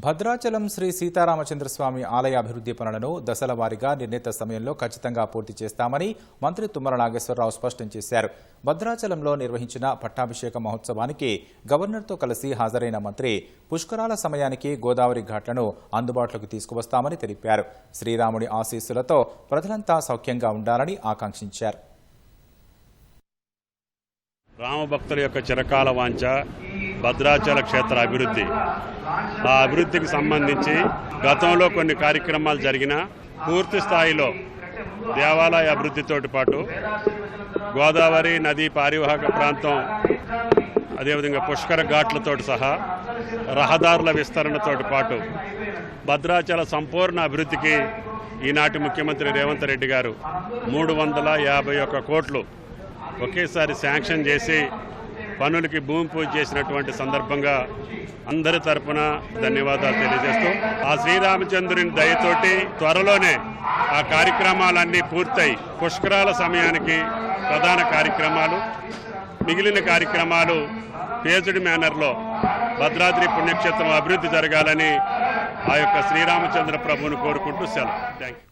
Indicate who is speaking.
Speaker 1: భద్రాచలం శ్రీ సీతారామచంద్రస్వామి ఆలయ అభివృద్ధి పనులను దశల వారీగా నిర్ణీత సమయంలో ఖచ్చితంగా పూర్తి చేస్తామని మంత్రి తుమ్మల నాగేశ్వరరావు స్పష్టం చేశారు. భద్రాచలంలో నిర్వహించిన పట్టాభిషేక మహోత్సవానికి గవర్నర్తో కలిసి హాజరైన మంత్రి పుష్కరాల సమయానికి గోదావరి ఘాట్లను అందుబాటులోకి తీసుకువస్తామని తెలిపారు. శ్రీరాముడి ఆశీస్సులతో ప్రజలంతా సౌఖ్యంగా ఉండాలని ఆకాంక్షించారు.
Speaker 2: రామభక్తుల యొక్క చిరకాల వాంఛ భద్రాచల క్షేత్ర అభివృద్ధి. ఆ అభివృద్ధికి సంబంధించి గతంలో కొన్ని కార్యక్రమాలు జరిగినా పూర్తి స్థాయిలో దేవాలయ అభివృద్ధితోటి పాటు గోదావరి నదీ పారివాహక ప్రాంతం, అదేవిధంగా పుష్కర ఘాట్లతో సహా రహదారుల విస్తరణతోటి పాటు భద్రాచల సంపూర్ణ అభివృద్ధికి ఈనాటి ముఖ్యమంత్రి రేవంత్ రెడ్డి గారు 351 కోట్లు ఒకేసారి శాంక్షన్ చేసి పనులకి భూమి పూజ చేసినటువంటి సందర్భంగా అందరి తరపున ధన్యవాదాలు తెలియజేస్తూ, ఆ శ్రీరామచంద్రుని దయతోటి త్వరలోనే ఆ కార్యక్రమాలన్నీ పూర్తయి పుష్కరాల సమయానికి ప్రధాన కార్యక్రమాలు, మిగిలిన కార్యక్రమాలు పేజుడి మేనర్లో భద్రాద్రి పుణ్యక్షేత్రం అభివృద్ధి జరగాలని ఆ యొక్క శ్రీరామచంద్ర ప్రభువును కోరుకుంటూ సెలవు. Thank you.